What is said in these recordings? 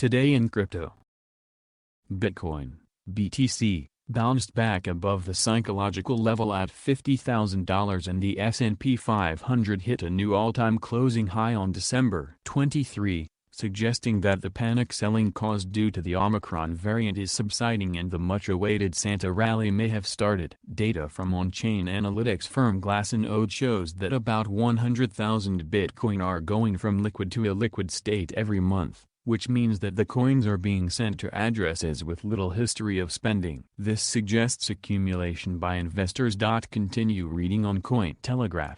Today in crypto. Bitcoin, BTC, bounced back above the psychological level at $50,000 and the S&P 500 hit a new all-time closing high on December 23, suggesting that the panic selling caused due to the Omicron variant is subsiding and the much-awaited Santa rally may have started. Data from on-chain analytics firm Glassnode shows that about 100,000 Bitcoin are going from liquid to illiquid state every month, which means that the coins are being sent to addresses with little history of spending. This suggests accumulation by investors. Continue reading on Cointelegraph.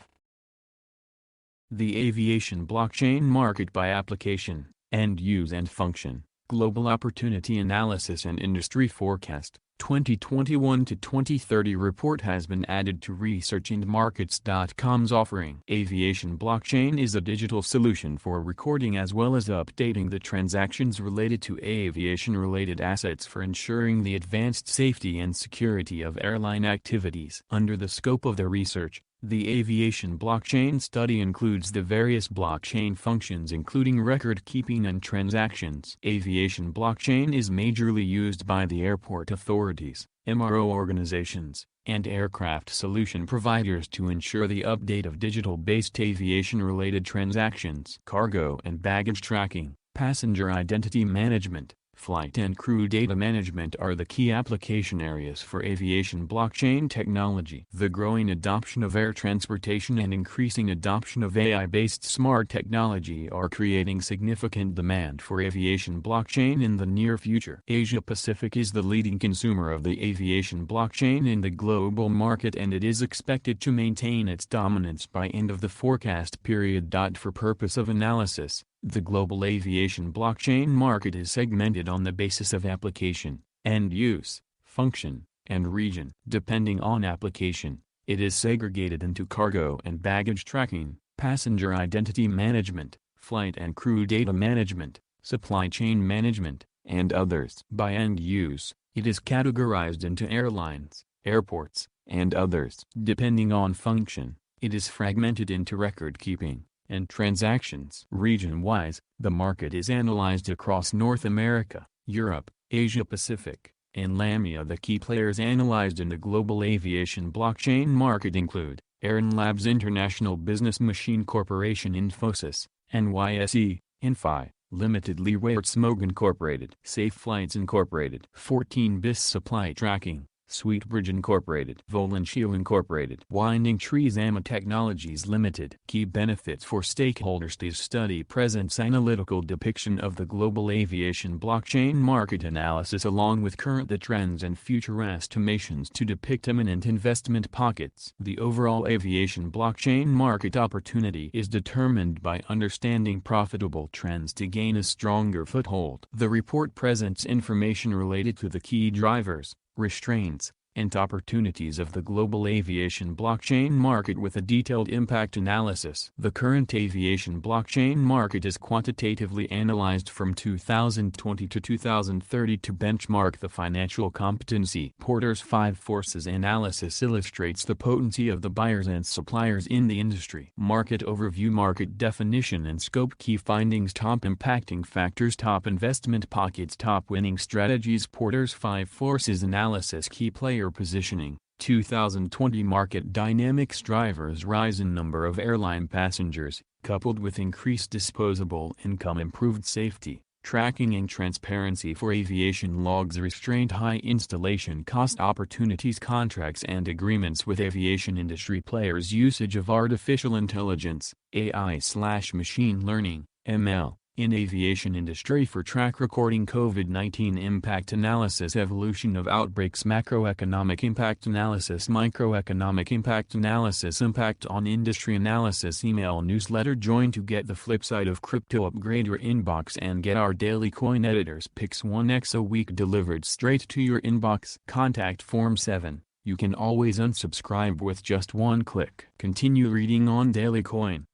The aviation blockchain market by application, end use and function, Global Opportunity Analysis and Industry Forecast, 2021 to 2030 report has been added to researchandmarkets.com's offering. Aviation blockchain is a digital solution for recording as well as updating the transactions related to aviation-related assets for ensuring the advanced safety and security of airline activities. Under the scope of the research, the aviation blockchain study includes the various blockchain functions including record-keeping and transactions. Aviation blockchain is majorly used by the airport authorities, MRO organizations, and aircraft solution providers to ensure the update of digital-based aviation-related transactions. Cargo and baggage tracking, passenger identity management, flight and crew data management are the key application areas for aviation blockchain technology. The growing adoption of air transportation and increasing adoption of AI-based smart technology are creating significant demand for aviation blockchain in the near future. Asia Pacific is the leading consumer of the aviation blockchain in the global market and it is expected to maintain its dominance by end of the forecast period. For purpose of analysis, the global aviation blockchain market is segmented on the basis of application, end use, function, and region. Depending on application, it is segregated into cargo and baggage tracking, passenger identity management, flight and crew data management, supply chain management, and others. By end use, it is categorized into airlines, airports, and others. Depending on function, it is fragmented into record keeping and transactions. Region-wise, the market is analyzed across North America, Europe, Asia Pacific, and LAMEA. The key players analyzed in the global aviation blockchain market include Aaron Labs International Business Machine Corporation, Infosys, NYSE, Infi, Limited Leeward-Smoke Incorporated, Safe Flights Incorporated, 14bis Supply Tracking, Sweetbridge Incorporated, Volancio Incorporated, Winding Trees AMA Technologies Limited. Key benefits for stakeholders. This study presents analytical depiction of the global aviation blockchain market analysis along with current trends and future estimations to depict imminent investment pockets. The overall aviation blockchain market opportunity is determined by understanding profitable trends to gain a stronger foothold. The report presents information related to the key drivers, restraints, and opportunities of the global aviation blockchain market with a detailed impact analysis. The current aviation blockchain market is quantitatively analyzed from 2020 to 2030 to benchmark the financial competency. Porter's 5 forces analysis illustrates the potency of the buyers and suppliers in the industry. Market overview, market definition and scope, key findings, top impacting factors, top investment pockets, top winning strategies. Porter's 5 forces analysis, key player positioning, 2020 market dynamics, drivers, rise in number of airline passengers, coupled with increased disposable income, improved safety, tracking and transparency for aviation logs, restraint, high installation cost, opportunities, contracts and agreements with aviation industry players, usage of artificial intelligence, AI/machine learning, ML, in aviation industry for track recording, COVID-19 impact analysis, evolution of outbreaks, macroeconomic impact analysis, microeconomic impact analysis, impact on industry analysis. Email newsletter, join to get the flip side of crypto, upgrade your inbox and get our daily coin editors picks 1x a week delivered straight to your inbox. Contact form 7. You can always unsubscribe with just one click. Continue reading on Daily Coin.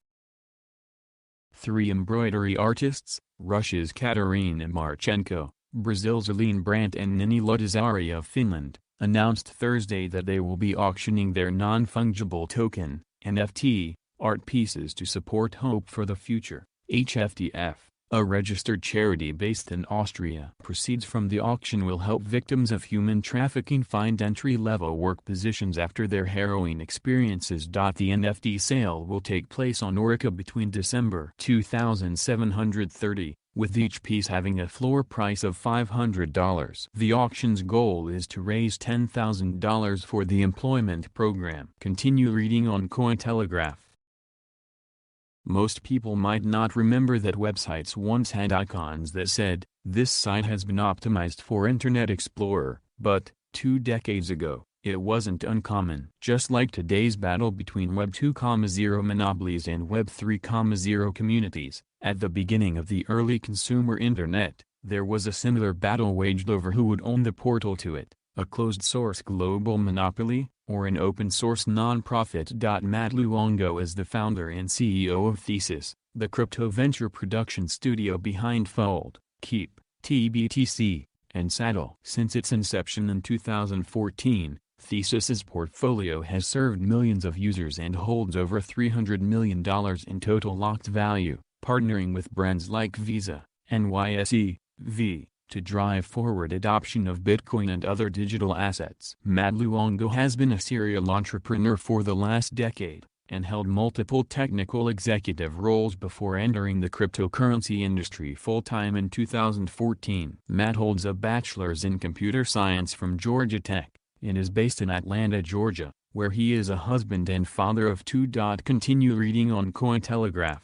3 embroidery artists, Russia's Katerina Marchenko, Brazil's Aline, Brant and Ninni Luhtasaari of Finland, announced Thursday that they will be auctioning their non-fungible token, NFT, art pieces to support Hope for the Future, HFTF, a registered charity based in Austria. Proceeds from the auction will help victims of human trafficking find entry-level work positions after their harrowing experiences. The NFT sale will take place on Orica between December 2730, with each piece having a floor price of $500. The auction's goal is to raise $10,000 for the employment program. Continue reading on Cointelegraph. Most people might not remember that websites once had icons that said, "This site has been optimized for Internet Explorer," but, 2 decades ago, it wasn't uncommon. Just like today's battle between Web 2.0 monopolies and Web 3.0 communities, at the beginning of the early consumer Internet, there was a similar battle waged over who would own the portal to it, a closed-source global monopoly, or an open-source non-profit. Matt Luongo is the founder and CEO of Thesis, the crypto venture production studio behind Fold, Keep, TBTC, and Saddle. Since its inception in 2014, Thesis's portfolio has served millions of users and holds over $300 million in total locked value, partnering with brands like Visa, NYSE, to drive forward adoption of Bitcoin and other digital assets. Matt Luongo has been a serial entrepreneur for the last decade, and held multiple technical executive roles before entering the cryptocurrency industry full-time in 2014. Matt holds a bachelor's in computer science from Georgia Tech, and is based in Atlanta, Georgia, where he is a husband and father of 2. Continue reading on Cointelegraph.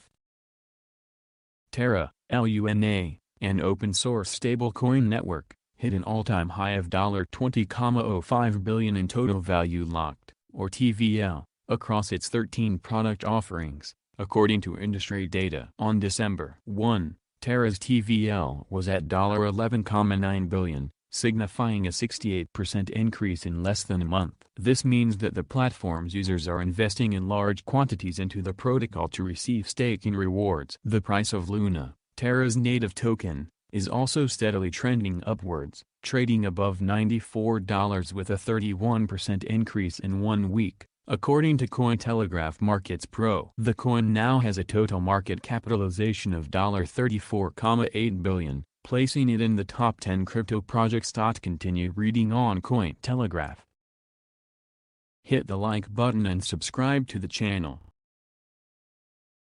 Terra, LUNA, an open-source stablecoin network, hit an all-time high of $20.05 billion in total value locked, or TVL, across its 13 product offerings, according to industry data. On December 1, Terra's TVL was at $11.9 billion, signifying a 68% increase in less than a month. This means that the platform's users are investing in large quantities into the protocol to receive staking rewards. The price of Luna, Terra's native token, is also steadily trending upwards, trading above $94 with a 31% increase in 1 week, according to Cointelegraph Markets Pro. The coin now has a total market capitalization of $34.8 billion, placing it in the top 10 crypto projects. Continue reading on Cointelegraph. Hit the like button and subscribe to the channel.